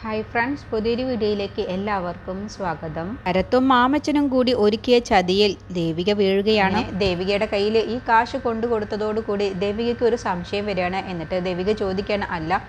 Hi friends, പുതിയൊരു വീഡിയോയിലേക്ക് എല്ലാവർക്കും സ്വാഗതം. ശരത്തും മാമച്ചനും കൂടി ഒരുക്കിയ ചതിയിൽ ദേവിക വീഴുകയാണ്. ദേവികയുടെ കയ്യിൽ ഈ കാശ് കൊണ്ടു കൊടുത്തതോടുകൂടി ദേവികയ്ക്ക് ഒരു സംശയം വരികയാണ്. എന്നിട്ട് ദേവിക ചോദിക്കുകയാണ്, അല്ല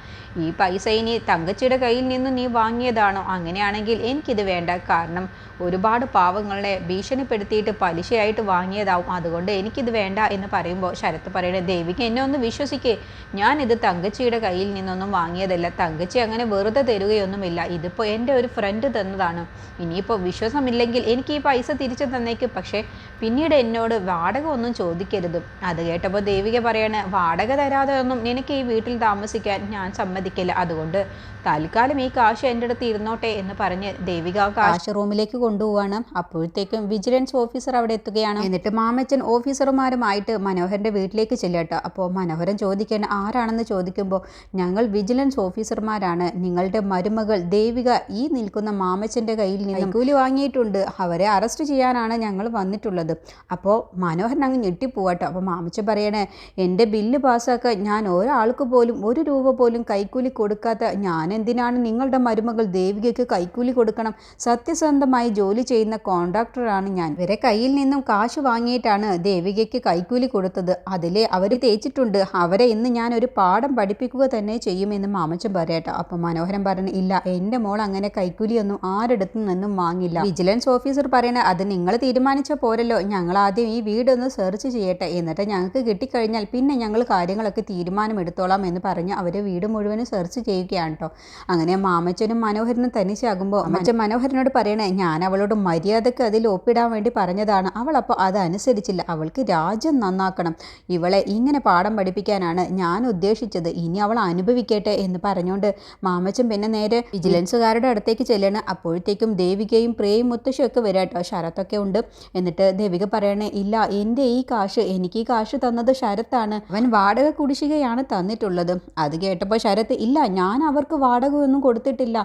ഈ പൈസ ഇനി തങ്കച്ചിയുടെ കയ്യിൽ നിന്ന് നീ വാങ്ങിയതാണോ? അങ്ങനെയാണെങ്കിൽ എനിക്കിത് വേണ്ട. കാരണം ഒരുപാട് പാവങ്ങളെ ഭീഷണിപ്പെടുത്തിയിട്ട് പലിശയായിട്ട് വാങ്ങിയതാവും, അതുകൊണ്ട് എനിക്കിത് വേണ്ട എന്ന് പറയുമ്പോൾ ശരത്ത് പറയണേ, ദേവിക എന്നെ ഒന്ന് വിശ്വസിക്കേ, ഞാനിത് തങ്കച്ചിയുടെ കയ്യിൽ നിന്നൊന്നും വാങ്ങിയതല്ല. തങ്കച്ചി അങ്ങനെ വെറുതെ തരുകയൊന്നുമില്ല. ഇതിപ്പോൾ എൻ്റെ ഒരു ഫ്രണ്ട് തന്നതാണ്. ഇനിയിപ്പോൾ വിശ്വാസമില്ലെങ്കിൽ എനിക്ക് ഈ പൈസ തിരിച്ചു തന്നേക്ക്. പക്ഷേ പിന്നീട് എന്നോട് വാടക ഒന്നും ചോദിക്കരുത്. അത് കേട്ടപ്പോൾ ദേവിക പറയാണ്, വാടക തരാതെ ഒന്നും നിനക്ക് ഈ വീട്ടിൽ താമസിക്കാൻ ഞാൻ സമ്മതിക്കില്ല. അതുകൊണ്ട് തൽക്കാലം ഈ കാശ് എൻ്റെ അടുത്ത് ഇരുന്നോട്ടെ എന്ന് പറഞ്ഞ് ദേവിക കാശ് റൂമിലേക്ക് കൊണ്ടുപോവാണ്. അപ്പോഴത്തേക്കും വിജിലൻസ് ഓഫീസർ അവിടെ എത്തുകയാണ്. എന്നിട്ട് മാമച്ചൻ ഓഫീസർമാരുമായിട്ട് മനോഹരൻ്റെ വീട്ടിലേക്ക് ചെല്ലട്ടോ. അപ്പോൾ മനോഹരൻ ചോദിക്കാൻ ആരാണെന്ന് ചോദിക്കുമ്പോൾ, ഞങ്ങൾ വിജിലൻസ് ഓഫീസർമാരാണ്. നിങ്ങളുടെ മരുമകൾ ദേവിക ഈ നിൽക്കുന്ന മാമച്ചൻ്റെ കയ്യിൽ നിന്ന് കൂലി വാങ്ങിയിട്ടുണ്ട്. അവരെ അറസ്റ്റ് ചെയ്യാനാണ് ഞങ്ങൾ വന്നിട്ടുള്ളത്. അപ്പോൾ മനോഹരൻ അങ്ങ് ഞെട്ടിപ്പോവാട്ടോ. അപ്പോൾ മാമച്ചൻ പറയണേ, എൻ്റെ ബില്ല് പാസ്സാക്കാൻ ഞാൻ ഒരാൾക്ക് പോലും ഒരു രൂപ പോലും കൈക്കൂലി കൊടുക്കാത്ത ഞാൻ എന്തിനാണ് നിങ്ങളുടെ മരുമകൾ ദേവികയ്ക്ക് കൈക്കൂലി കൊടുക്കണം? സത്യസന്ധമായി ജോലി ചെയ്യുന്ന കോൺട്രാക്ടറാണ് ഞാൻ. ഇവരെ കയ്യിൽ നിന്നും കാശ് വാങ്ങിയിട്ടാണ് ദേവികയ്ക്ക് കൈക്കൂലി കൊടുത്തത്. അതിലെ അവർ തേച്ചിട്ടുണ്ട്. അവരെ ഇന്ന് ഞാൻ ഒരു പാഠം പഠിപ്പിക്കുക തന്നെ ചെയ്യുമെന്ന് മാമച്ചൻ പറയട്ടോ. അപ്പം മനോഹരൻ പറഞ്ഞു, ഇല്ല, എൻ്റെ മോൾ അങ്ങനെ കൈക്കൂലിയൊന്നും ആരെടുത്തു നിന്നും വാങ്ങില്ല. വിജിലൻസ് ഓഫീസർ പറയണ, അത് നിങ്ങൾ തീരുമാനിച്ച പോരല്ലോ, ഞങ്ങൾ ആദ്യം ഈ വീടൊന്ന് സെർച്ച് ചെയ്യട്ടെ, എന്നിട്ട് ഞങ്ങൾക്ക് കിട്ടിക്കഴിഞ്ഞാൽ പിന്നെ ഞങ്ങൾ കാര്യങ്ങളൊക്കെ തീരുമാനമെടുത്തോളാം എന്ന് പറഞ്ഞ് അവർ വീട് മുഴുവനും സെർച്ച് ചെയ്യുകയാണ് കേട്ടോ. അങ്ങനെ മാമച്ചനും മനോഹരനും തനിച്ചാകുമ്പോൾ അമ്മച്ചൻ മനോഹരനോട് പറയണേ, ഞാൻ അവളോട് മര്യാദക്ക് അതിൽ ഒപ്പിടാൻ വേണ്ടി പറഞ്ഞതാണ്. അവൾ അപ്പോൾ അതനുസരിച്ചില്ല. അവൾക്ക് രാജ്യം നന്നാക്കണം. ഇവളെ ഇങ്ങനെ പാഠം പഠിപ്പിക്കാനാണ് ഞാൻ ഉദ്ദേശിച്ചത്. ഇനി അവൾ അനുഭവിക്കട്ടെ എന്ന് പറഞ്ഞുകൊണ്ട് മാമച്ചൻ പിന്നെ നേരെ വിജിലൻസുകാരുടെ അടുത്തേക്ക് ചെല്ലണം. അപ്പോഴത്തേക്കും ദേവികയും പ്രേയും മുത്തശ്ശിയൊക്കെ വരാട്ടോ. ശരത്തൊക്കെ ഉണ്ട്. എന്നിട്ട് ദേവിക പറയണേ, ഇല്ല, എൻ്റെ ഈ കാശ് എനിക്ക് ഈ കാശ് തന്നത് ശരത്താണ്. അവൻ വാടക കുടിശ്ശികയാണ് തന്നിട്ടുള്ളത്. അത് കേട്ടപ്പോൾ ശരത്ത്, ഇല്ല, ഞാൻ അവർക്ക് വാടക ഒന്നും കൊടുത്തിട്ടില്ല.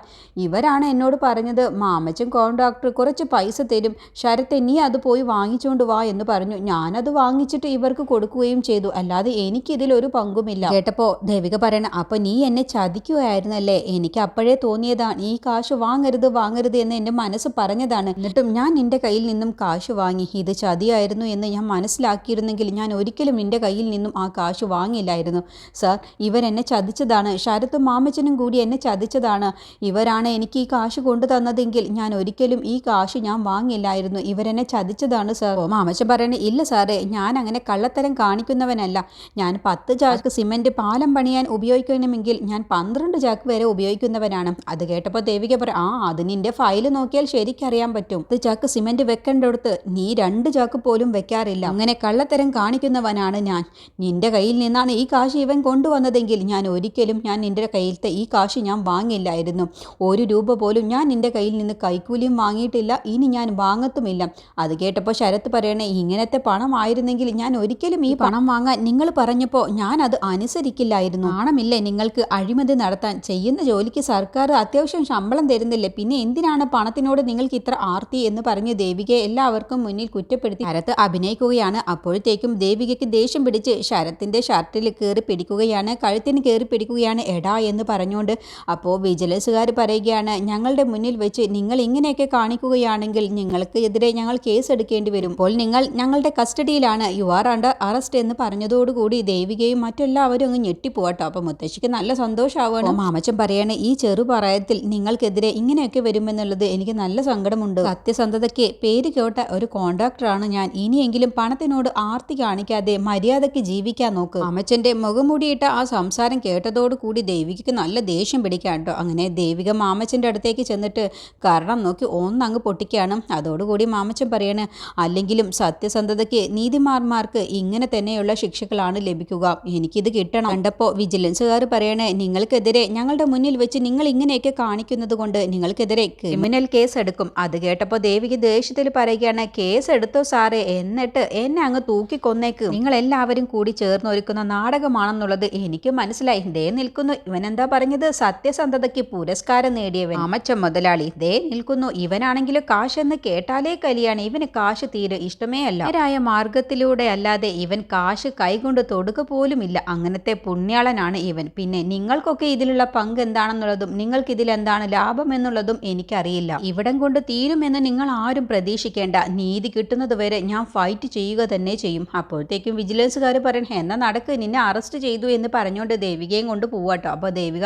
ഇവരാണ് എന്നോട് പറഞ്ഞത് മാമച്ചൻ കോൺട്രാക്ടർ കുറച്ച് പൈസ തരും, ശരത്ത് നീ അത് പോയി വാങ്ങിച്ചുകൊണ്ട് വാ എന്ന് പറഞ്ഞു. ഞാനത് വാങ്ങിച്ചിട്ട് ഇവർക്ക് കൊടുക്കുകയും ചെയ്തു. അല്ലാതെ എനിക്കിതിലൊരു പങ്കുമില്ല. കേട്ടപ്പോൾ ദേവിക പറയണ, അപ്പോൾ നീ എന്നെ ചതിക്കുകയായിരുന്നല്ലേ? എനിക്ക് അപ്പോഴേ തോന്നിയതാണ് ഈ കാശ് വാങ്ങരുത് വാങ്ങരുത് എന്ന് എൻ്റെ മനസ്സ് പറഞ്ഞതാണ്. എന്നിട്ടും ഞാൻ നിൻ്റെ കയ്യിൽ നിന്നും കാശ് വാങ്ങി. ഇത് ചതിയായിരുന്നു എന്ന് ഞാൻ മനസ്സിലാക്കിയിരുന്നെങ്കിൽ ഞാൻ ഒരിക്കലും നിൻ്റെ കയ്യിൽ നിന്നും ആ കാശ് വാങ്ങില്ലായിരുന്നു. സാർ, ഇവരെന്നെ ചതിച്ചതാണ്. ശരത്തും മാമച്ചനും കൂടി എന്നെ ചതിച്ചതാണ്. ഇവരാണ് എനിക്ക് ഈ കാശ് കൊണ്ടു തന്നതെങ്കിൽ ഞാൻ ഒരിക്കലും ഈ കാശ് ഞാൻ വാങ്ങില്ലായിരുന്നു. ഇവരെന്നെ ചതിച്ചതാണ് സാർ. മാമച്ചൻ പറയണേ, ഇല്ല സാറേ, ഞാൻ അങ്ങനെ കള്ളത്തരം കാണിക്കുന്നവനല്ല. ഞാൻ 10 ചാക്ക് സിമെൻറ്റ് പാലം പണിയാൻ ഉപയോഗിക്കണമെങ്കിൽ ഞാൻ 12 ചാക്ക് വരെ ഉപയോഗിക്കുന്നവനാണ്. അത് കേട്ടപ്പോൾ ദേവിക പറയും, അത് നിന്റെ ഫയൽ നോക്കിയാൽ ശരിക്കറിയാൻ പറ്റും. 10 ചാക്ക് സിമെൻറ്റ് വെക്കേണ്ടടുത്ത് നീ 2 ചാക്ക് പോലും വെക്കാറില്ല. അങ്ങനെ കള്ളത്തരം കാണിക്കുന്നവനാണ് ഞാൻ. നിന്റെ കയ്യിൽ നിന്നാണ് ഈ കാശ് ഇവൻ കൊണ്ടുവന്നതെങ്കിൽ ഞാൻ ഒരിക്കലും നിന്റെ കയ്യിലത്തെ ഈ കാശ് ഞാൻ വാങ്ങില്ലായിരുന്നു. 1 രൂപ പോലും ഞാൻ നിന്റെ കയ്യിൽ നിന്ന് കൈക്കൂലിയും വാങ്ങിയിട്ടില്ല, ഇനി ഞാൻ വാങ്ങത്തുമില്ല. അത് കേട്ടപ്പോൾ ശരത്ത് പറയണേ, ഇങ്ങനത്തെ പണമായിരുന്നെങ്കിൽ ഞാൻ ഒരിക്കലും ഈ പണം വാങ്ങാൻ നിങ്ങൾ പറഞ്ഞപ്പോൾ ഞാൻ അത് അനുസരിക്കില്ലായിരുന്നു. നാണമില്ലേ നിങ്ങൾക്ക് അഴിമതി നടത്താൻ? ചെയ്യുന്ന ജോലിക്ക് സർക്കാർ അത്യാവശ്യം ശമ്പളം തരുന്നില്ലേ? പിന്നെ എന്തിനാണ് പണത്തിനോട് നിങ്ങൾക്ക് ഇത്ര ആർത്തി എന്ന് പറഞ്ഞ് ദേവികയെ എല്ലാവർക്കും മുന്നിൽ കുറ്റപ്പെടുത്തി ശരത്ത് അഭിനയിക്കുകയാണ്. അപ്പോഴത്തേക്കും ദേവികയ്ക്ക് ദേഷ്യം പിടിച്ച് ശരത്തിൻ്റെ ഷർട്ടിൽ കയറി പിടിക്കുകയാണ്, കഴുത്തിന് കയറി പിടിക്കുകയാണ്. എടാ എന്ന് പറഞ്ഞുകൊണ്ട് അപ്പോൾ വിജിലൻസുകാർ പറയുകയാണ്, ഞങ്ങളുടെ മുന്നിൽ വെച്ച് നിങ്ങൾ ഇങ്ങനെയൊക്കെ കാണിക്കുകയാണെങ്കിൽ നിങ്ങൾക്ക് എതിരെ ഞങ്ങൾ കേസ് എടുക്കേണ്ടി വരും. അപ്പോൾ നിങ്ങൾ ഞങ്ങളുടെ കസ്റ്റഡിയിലാണ്, യു ആർ അണ്ടർ അറസ്റ്റ് എന്ന് പറഞ്ഞതോടുകൂടി ദേവികയും മറ്റെല്ലാവരും അങ്ങ് ഞെട്ടിപ്പോട്ടോ. അപ്പോൾ മുത്തശ്ശിക്ക് നല്ല സന്തോഷമാവുകയാണ്. മാമച്ചൻ പറയാണ്, ഈ ചെറുപ്രായത്തിൽ നിങ്ങൾക്കെതിരെ ഇങ്ങനെയൊക്കെ വരുമെന്നുള്ളത് എനിക്ക് നല്ല സങ്കടമുണ്ട്. സത്യസന്ധതയ്ക്ക് പേര് കേട്ട ഒരു കോൺട്രാക്ടറാണ് ഞാൻ. ഇനിയെങ്കിലും പണത്തിനോട് ആർത്തി കാണിക്കാതെ മര്യാദയ്ക്ക് ജീവിക്കാൻ നോക്ക്. മാമച്ചൻ്റെ മുഖംമൂടിയിട്ട ആ സംസാരം കേട്ടതോടുകൂടി ദേവികയ്ക്ക് നല്ല ദേഷ്യം പിടിക്കാൻ കേട്ടോ. അങ്ങനെ ദേവിക മാമച്ചൻ്റെ അടുത്തേക്ക് ചെന്നിട്ട് കാരണം നോക്കി ഒന്നങ്ങ് പൊട്ടിക്കുകയാണ്. അതോടുകൂടി മാമച്ചൻ പറയാണ്, അല്ലെങ്കിലും സത്യസന്ധതയ്ക്ക് നീതിമാന്മാർക്ക് ഇങ്ങനെ തന്നെയുള്ള ശിക്ഷകളാണ് ലഭിക്കുക. എനിക്കിത് കിട്ടണം. കണ്ടപ്പോൾ വിജിലൻസുകാർ പറയണേ, നിങ്ങൾക്കെതിരെ ഞങ്ങളുടെ മുന്നിൽ വെച്ച് നിങ്ങൾ ഇങ്ങനെയൊക്കെ കാണിക്കുന്നത് കൊണ്ട് നിങ്ങൾക്കെതിരെ ക്രിമിനൽ കേസ് എടുക്കും. അത് കേട്ടപ്പോൾ ദേവിക ദേഷ്യത്തിൽ പറയുകയാണ്, കേസ് എടുത്തോ സാറേ, എന്നിട്ട് എന്നെ അങ്ങ് തൂക്കിക്കൊന്നേക്ക്. നിങ്ങളെല്ലാവരും കൂടി ചേർന്നൊരുക്കുന്ന നാടകമാണെന്നുള്ളത് എനിക്ക് മനസ്സിലായി. ദേ നിൽക്കുന്നു, ഇവനെന്താ പറഞ്ഞത്? സത്യസന്ധതയ്ക്ക് പുരസ്കാരം നേടിയവൻ മാമച്ചൻ മുതലാളി. ദേ നിൽക്കുന്നു, ഇവനാണെങ്കിലും കാശെന്ന് കേട്ടാലേ കലിയാണ്. ഇവന് കാശ് തീരെ ഇഷ്ടമേ അല്ല. നേരായ മാർഗത്തിലൂടെ അല്ലാതെ ഇവൻ കാശ് കൈകൊണ്ട് തൊടുക പോലുമില്ല. അങ്ങനത്തെ പുണ്യാളനാണ് ഇവൻ. പിന്നെ നിങ്ങൾക്കൊക്കെ ഇതിലുള്ള പങ്ക് എന്താണെന്നുള്ളതും നിങ്ങൾക്കിതിൽ എന്താണ് ലാഭം എന്നുള്ളതും എനിക്കറിയില്ല. ഇവിടം കൊണ്ട് തീരുമെന്ന് നിങ്ങൾ ആരും പ്രതീക്ഷിക്കേണ്ട. നീതി കിട്ടുന്നത് വരെ ഞാൻ ഫൈറ്റ് ചെയ്യുക തന്നെ ചെയ്യും. അപ്പോഴത്തേക്കും വിജിലൻസുകാർ പറയണം, എന്നാൽ നടക്ക്, നിന്നെ അറസ്റ്റ് ചെയ്തു എന്ന് പറഞ്ഞുകൊണ്ട് ദേവികയും കൊണ്ട് പോവാട്ടോ. അപ്പോൾ ദേവിക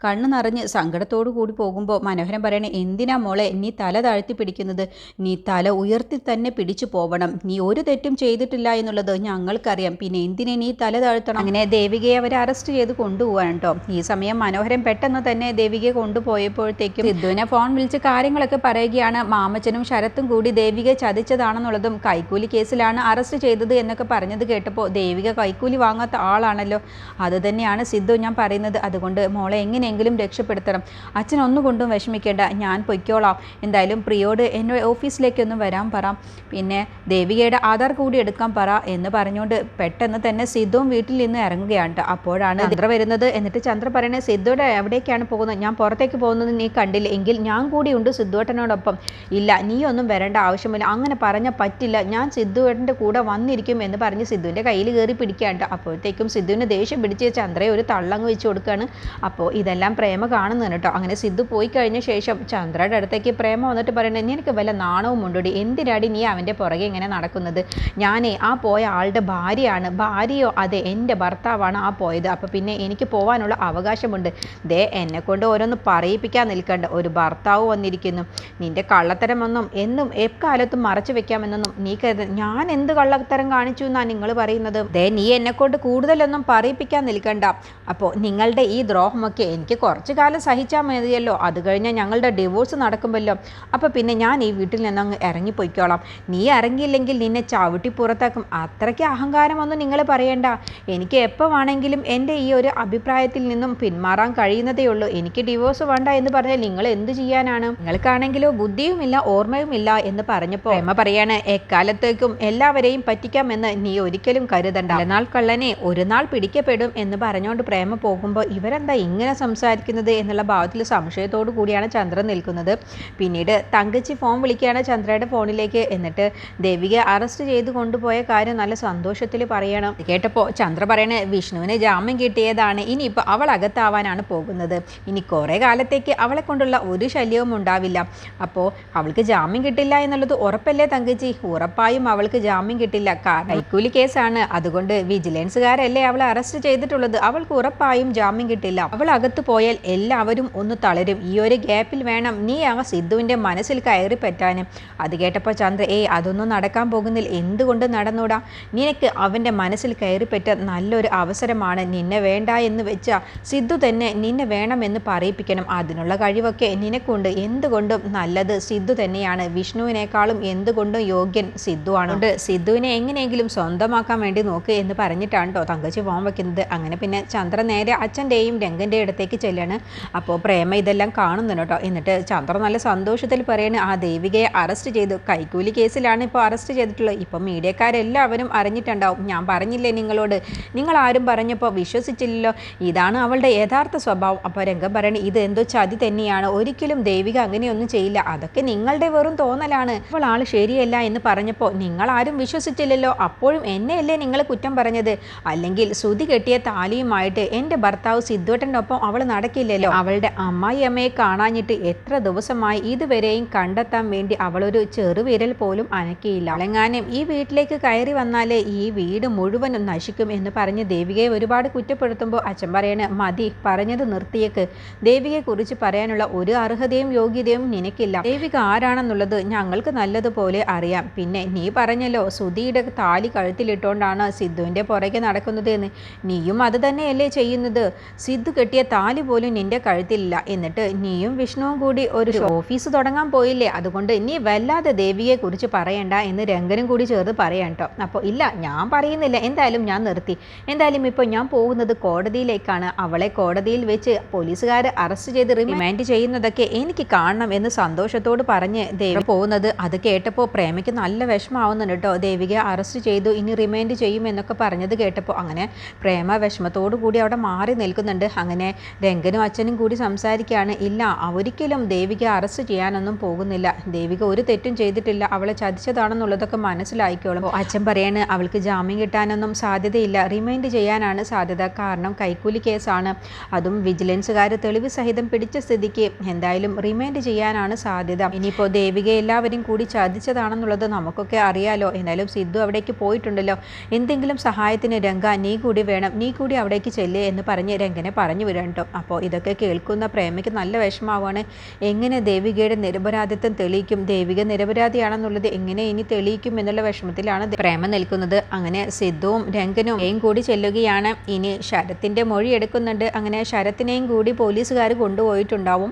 കണ്ണ് നിറഞ്ഞ് സങ്കടത്തോടു കൂടി പോകുമ്പോൾ മനോഹരൻ പറയണേ, എന്തിനാ മോളെ നീ തല താഴ്ത്തി പിടിക്കുന്നത്? നീ തല ഉയർത്തി തന്നെ പിടിച്ചു പോവണം. നീ ഒരു തെറ്റും ചെയ്തിട്ടില്ല എന്നുള്ളത് ഞങ്ങൾക്കറിയാം, പിന്നെ എന്തിനെ നീ തല താഴ്ത്തണം? അങ്ങനെ ദേവികയെ അവർ അറസ്റ്റ് ചെയ്ത് കൊണ്ടുപോകാൻ കേട്ടോ. ഈ സമയം മനോഹരൻ പെട്ടെന്ന് തന്നെ ദേവികയെ കൊണ്ടുപോയപ്പോഴത്തേക്കും സിദ്ധുവിനെ ഫോൺ വിളിച്ച് കാര്യങ്ങളൊക്കെ പറയുകയാണ്. മാമച്ചനും ശരത്തും കൂടി ദേവികയെ ചതിച്ചതാണെന്നുള്ളതും കൈക്കൂലി കേസിലാണ് അറസ്റ്റ് ചെയ്തത് എന്നൊക്കെ പറഞ്ഞത് കേട്ടപ്പോൾ ദേവിക കൈക്കൂലി വാങ്ങാത്ത ആളാണല്ലോ, അത് തന്നെയാണ് സിദ്ധു ഞാൻ പറയുന്നത്. അതുകൊണ്ട് മോളെ എങ്ങനെയെങ്കിലും രക്ഷപ്പെടുത്തണം. അച്ഛൻ ഒന്നുകൊണ്ടും വിഷമിക്കേണ്ട, ഞാൻ പൊയ്ക്കോളാം. എന്തായാലും പ്രിയോട് എൻ്റെ ഓഫീസിലേക്കൊന്നും വരാൻ പറ, പിന്നെ ദേവികയുടെ ആധാർ കൂടി എടുക്കാൻ പറ എന്ന് പറഞ്ഞുകൊണ്ട് പെട്ടെന്ന് തന്നെ സിദ്ധുവും വീട്ടിൽ നിന്ന് ഇറങ്ങുകയാണ്. അപ്പോഴാണ് ചന്ദ്ര വരുന്നത്. എന്നിട്ട് ചന്ദ്ര പറയണേ, സിദ്ധുവിടെ എവിടേക്കാണ് പോകുന്നത്? ഞാൻ പുറത്തേക്ക് പോകുന്നത് നീ കണ്ടില്ല? എങ്കിൽ ഞാൻ കൂടി ഉണ്ട് സിദ്ധുവേട്ടനോടൊപ്പം. ഇല്ല, നീ ഒന്നും വരേണ്ട ആവശ്യമില്ല, അങ്ങനെ പറഞ്ഞാൽ പറ്റില്ല, ഞാൻ സിദ്ധുവേട്ടൻ്റെ കൂടെ വന്നിരിക്കും എന്ന് പറഞ്ഞ് സിദ്ധുവിൻ്റെ കയ്യിൽ കയറി പിടിക്കാണ്ട്. അപ്പോഴത്തേക്കും സിദ്ധുവിന് ദേഷ്യം പിടിച്ച് ചന്ദ്രയെ ഒരു തള്ളങ്ങ് വെച്ച് കൊടുക്കുകയാണ്. അപ്പോൾ ഇതെല്ലാം പ്രേമ കാണുന്നതാണ് കേട്ടോ. അങ്ങനെ സിദ്ധു പോയി കഴിഞ്ഞ ശേഷം ചന്ദ്രയുടെ അടുത്തേക്ക് പ്രേമ വന്നിട്ട് പറയണേ, നിനക്ക് വല്ല നാണവും ഉണ്ടോടി? എന്തിനാടി നീ അവൻ്റെ പുറകെ ഇങ്ങനെ നടക്കുന്നത്? ഞാനേ ആ പോയ ആളുടെ ഭാര്യയാണ്. ഭാര്യയോ? അതെ, എൻ്റെ ഭർത്താവാണ് ആ പോയത്. അപ്പോൾ പിന്നെ എനിക്ക് പോകാനുള്ള അവകാശമുണ്ട്. ദേ എന്നെ കൊണ്ട് ഓരോന്ന് പറയിപ്പിക്കാൻ നിൽക്കണ്ട. ഒരു ഭർത്താവ് വന്നിരിക്കുന്നു. നിൻ്റെ കള്ളത്തരമൊന്നും എന്നും എക്കാലത്തും മറച്ചു വെക്കാമെന്നൊന്നും നീ കരുത. ഞാൻ എന്ത് കള്ളത്തരം കാണിച്ചു എന്നാണ് നിങ്ങൾ പറയുന്നത്? ദേ നീ എന്നെക്കൊണ്ട് കൂടുതലൊന്നും പറയിപ്പിക്കാൻ നിൽക്കണ്ട. അപ്പോൾ നിങ്ങളുടെ ഈ ദ്രോഹമൊക്കെ എനിക്ക് കുറച്ചു കാലം സഹിച്ചാൽ മതിയല്ലോ, അത് കഴിഞ്ഞാൽ ഞങ്ങളുടെ ഡിവോഴ്സ് നടക്കുമല്ലോ. അപ്പോൾ പിന്നെ ഞാൻ ഈ വീട്ടിൽ നിന്നങ്ങ് ഇറങ്ങിപ്പോയിക്കോളാം. നീ ഇറങ്ങിയില്ലെങ്കിൽ നിന്നെ ചവിട്ടി പുറത്താക്കും. അത്രയ്ക്ക് അഹങ്കാരമൊന്നും നിങ്ങൾ പറയണ്ട. എനിക്ക് എപ്പോൾ വേണമെങ്കിലും എൻ്റെ ഈ ഒരു അഭിപ്രായത്തിൽ നിന്നും പിന്മാറാൻ കഴിയുന്നതേ ഉള്ളൂ. എനിക്ക് ഡിവോഴ്സ് വേണ്ട എന്ന് പറഞ്ഞാൽ നിങ്ങൾ എന്ത് ചെയ്യാനാണ്? നിങ്ങൾക്കാണെങ്കിലോ ബുദ്ധിയുമില്ല ഓർമ്മയുമില്ല എന്ന് പറഞ്ഞപ്പോൾ പ്രേമ പറയാണ്, എക്കാലത്തേക്കും എല്ലാവരെയും പറ്റിക്കാമെന്ന് നീ ഒരിക്കലും കരുതണ്ട. നാൾ കള്ളനെ ഒരു നാൾ പിടിക്കപ്പെടും എന്ന് പറഞ്ഞുകൊണ്ട് പ്രേമ പോകുമ്പോൾ ഇവരെന്താ ഇങ്ങനെ സംസാരിക്കുന്നത് എന്നുള്ള ഭാവത്തിൽ സംശയത്തോടു കൂടിയാണ് ചന്ദ്ര നിൽക്കുന്നത്. പിന്നീട് തങ്കച്ചി ഫോൺ വിളിക്കുകയാണ് ചന്ദ്രയുടെ ഫോണിലേക്ക്. എന്നിട്ട് ദേവികയെ അറസ്റ്റ് ചെയ്ത് കൊണ്ടുപോയ കാര്യം നല്ല സന്തോഷത്തിൽ പറയണം. കേട്ടപ്പോൾ ചന്ദ്ര പറയണേ, വിഷ്ണുവിന് ജാമ്യം കിട്ടിയതാണ്, ഇനിയിപ്പോൾ അവൾ അകത്താവാനാണ് പോകുന്നത്. ഇനി കുറേ കാലത്തേക്ക് അവളെ കൊണ്ടുള്ള ഒരു ശല്യവും ഉണ്ടാവില്ല. അപ്പോൾ അവൾക്ക് ജാമ്യം കിട്ടില്ല എന്നുള്ളത് ഉറപ്പല്ലേ തങ്കച്ചി? ഉറപ്പായും അവൾക്ക് ജാമ്യം കിട്ടില്ല. കൈക്കൂലി കേസാണ്, അതുകൊണ്ട് വിജിലൻസുകാരല്ലേ അവളെ അറസ്റ്റ് ചെയ്തിട്ടുള്ളത്. അവൾക്ക് ഉറപ്പായും ജാമ്യം കിട്ടില്ല. അവൾ അകത്ത് പോയാൽ എല്ലാവരും ഒന്ന് തളരും. ഈ ഒരു ഗ്യാപ്പിൽ വേണം നീ ആ സിദ്ധുവിൻ്റെ മനസ്സിൽ കയറി പറ്റാനും. അത് കേട്ടപ്പോൾ ചന്ദ്ര, അതൊന്നും നടക്കാൻ പോകുന്നില്ല. എന്തുകൊണ്ട് നടന്നൂടാ? നിനക്ക് അവൻ്റെ മനസ്സിൽ കയറി പറ്റ നല്ലൊരു അവസരമാണ്. നിന്നെ വേണ്ട എന്ന് വെച്ചാൽ സിദ്ധു തന്നെ നിന്നെ വേണമെന്ന് പറയിപ്പിക്കണം. അതിനുള്ള കഴിവൊക്കെ നിനക്കുണ്ട്. എന്തുകൊണ്ടും നല്ലത് സിദ്ധു തന്നെയാണ്. വിഷ്ണുവിനേക്കാളും എന്തുകൊണ്ടും യോഗ്യൻ സിദ്ധുവാണ്. സിദ്ധുവിനെ എങ്ങനെയെങ്കിലും സ്വന്തമാക്കാൻ വേണ്ടി നോക്ക് എന്ന് പറഞ്ഞിട്ടാണ് കേട്ടോ തങ്കച്ചി ഫോൺ വയ്ക്കുന്നത്. അങ്ങനെ പിന്നെ ചന്ദ്ര നേരെ അച്ഛൻ്റെയും രംഗൻ്റെ അടുത്തേക്ക് ചെല്ലാണ്. അപ്പോൾ പ്രേമ ഇതെല്ലാം കാണുന്നുണ്ട് കേട്ടോ. എന്നിട്ട് ചന്ദ്ര നല്ല സന്തോഷത്തിൽ പറയണ, ആ ദേവികയെ അറസ്റ്റ് ചെയ്തു. കൈക്കൂലി കേസിലാണ് ഇപ്പോൾ അറസ്റ്റ് ചെയ്തിട്ടുള്ളത്. ഇപ്പം മീഡിയക്കാരെല്ലാവരും അറിഞ്ഞിട്ടുണ്ടാവും. ഞാൻ പറഞ്ഞില്ലേ നിങ്ങളോട്? നിങ്ങൾ ആരും പറഞ്ഞപ്പോൾ വിശ്വസിച്ചില്ലല്ലോ. ഇതാണ് അവളുടെ യഥാർത്ഥ സ്വഭാവം. അപ്പോൾ രംഗം പറയണ, ഇത് എന്തോ ചതി തന്നെയാണ്. ഒരിക്കലും ദേവിക അങ്ങനെയൊന്നും ചെയ്യില്ല. അതൊക്കെ നിങ്ങളുടെ വെറും തോന്നലാണ്. അപ്പോൾ ആൾ ശരിയല്ല എന്ന് പറഞ്ഞപ്പോൾ നിങ്ങൾ ആരും വിശ്വസിച്ചില്ലല്ലോ. അപ്പോഴും എന്നെയല്ലേ നിങ്ങൾ കുറ്റം പറഞ്ഞത്? അല്ലെങ്കിൽ ശ്രുതി കെട്ടിയ താലിയുമായിട്ട് എൻ്റെ ഭർത്താവ് സിദ്ധുവേട്ടൻ്റെ ഒപ്പം അവൾ നടക്കില്ലല്ലോ. അവളുടെ അമ്മായിയമ്മയെ കാണാഞ്ഞിട്ട് എത്ര ദിവസമായി? ഇതുവരെയും കണ്ടെത്താൻ വേണ്ടി അവളൊരു ചെറുവിരൽ പോലും അനക്കിയില്ല. അവളെങ്ങാനും ഈ വീട്ടിലേക്ക് കയറി വന്നാലേ ഈ വീട് മുഴുവനും നശിക്കും എന്ന് പറഞ്ഞ് ദേവികയെ ഒരുപാട് കുറ്റപ്പെടുത്തുമ്പോൾ അച്ഛൻ പറയണ, മതി, പറഞ്ഞത് നിർത്തിയേക്ക്. ദേവികയെക്കുറിച്ച് പറയാനുള്ള ഒരു അർഹതയും യോഗ്യതയും നിനക്കില്ല. ദേവിക ആരാണെന്നുള്ളത് ഞങ്ങൾക്ക് നല്ലതുപോലെ അറിയാം. പിന്നെ നീ പറഞ്ഞല്ലോ ശ്രുതിയുടെ താലി കഴുത്തിലിട്ടുകൊണ്ടാണ് സിദ്ധുവിൻ്റെ പുറകെ നടക്കുന്നത് എന്ന്. നീയും അത് തന്നെയല്ലേ ചെയ്യുന്നത്? സിദ്ധു കെട്ടിയ താലി പോലും നിന്റെ കഴുത്തിലില്ല. എന്നിട്ട് നീയും വിഷ്ണുവും കൂടി ഒരു ഓഫീസ് തുടങ്ങാൻ പോയില്ലേ? അതുകൊണ്ട് നീ വല്ലാതെ ദേവികയെക്കുറിച്ച് പറയണ്ട എന്ന് രംഗനും കൂടി ചേർന്ന് പറയാം കേട്ടോ. അപ്പോൾ ഇല്ല, ഞാൻ പറയുന്നില്ല. എന്തായാലും ഞാൻ നിർത്തി. എന്തായാലും ഇപ്പോൾ ഞാൻ പോകുന്നത് കോടതിയിലേക്കാണ്. അവളെ കോടതിയിൽ വെച്ച് പോലീസുകാർ അറസ്റ്റ് ചെയ്ത് റിമാൻഡ് ചെയ്യുന്നതൊക്കെ എനിക്ക് കാണണം എന്ന് സന്തോഷത്തോട് പറഞ്ഞ് ദേവി പോകുന്നത്. അത് കേട്ടപ്പോൾ പ്രേമയ്ക്ക് നല്ല വിഷമാവുന്നുണ്ട് കേട്ടോ. ദേവികയെ അറസ്റ്റ് ചെയ്തു, ഇനി റിമാൻഡ് ചെയ്യും എന്നൊക്കെ പറഞ്ഞത് കേട്ടപ്പോൾ അങ്ങനെ പ്രേമ വിഷമത്തോടു കൂടി അവിടെ മാറി നിൽക്കുന്നുണ്ട്. അങ്ങനെ രംഗനും അച്ഛനും കൂടി സംസാരിക്കുകയാണ്. ഇല്ല, ഒരിക്കലും ദേവിക അറസ്റ്റ് ചെയ്യാനൊന്നും പോകുന്നില്ല. ദേവിക ഒരു തെറ്റും ചെയ്തിട്ടില്ല. അവളെ ചതിച്ചതാണെന്നുള്ളതൊക്കെ മനസ്സിലായിക്കോളും. അച്ഛൻ പറയാണ്, അവൾക്ക് ജാമ്യം കിട്ടാനൊന്നും സാധ്യതയില്ല. റിമൈൻഡ് ചെയ്യാനാണ് സാധ്യത. കാരണം കൈക്കൂലി കേസാണ്. അതും വിജിലൻസുകാർ തെളിവ് സഹിതം പിടിച്ച സ്ഥിതിക്ക് എന്തായാലും റിമാൻഡ് ചെയ്യാനാണ് സാധ്യത. ഇനിയിപ്പോൾ ദേവിക എല്ലാവരും കൂടി ചതിച്ചതാണെന്നുള്ളത് നമുക്കൊക്കെ അറിയാലോ. എന്തായാലും സിദ്ധു അവിടേക്ക് പോയിട്ടുണ്ടല്ലോ. എന്തെങ്കിലും സഹായത്തിന് രംഗ നീ കൂടി വേണം, നീ കൂടി അവിടേക്ക് ചെല്ല് എന്ന് പറഞ്ഞ് രംഗനെ പറഞ്ഞു വിടാൻ കേട്ടോ. അപ്പോൾ ഇതൊക്കെ കേൾക്കുന്ന പ്രേമയ്ക്ക് നല്ല വിഷമാവാണ്. എങ്ങനെ ദേവികയുടെ നിരപരാധിത്വം തെളിയിക്കും, ദേവിക നിരപരാധിയാണെന്നുള്ളത് എങ്ങനെ ഇനി തെളിയിക്കും എന്നുള്ള വിഷമത്തിലാണ് പ്രേമ നിൽക്കുന്നത്. അങ്ങനെ സിദ്ധുവും രംഗനും കൂടി ചെല്ലുകയാണ്. ഇനി ശരത്തിന്റെ മൊഴി എടുക്കുന്നുണ്ട്. അങ്ങനെ ശരത്തിനെയും കൂടി പോലീസുകാർ കൊണ്ടുപോയിട്ടുണ്ടാവും.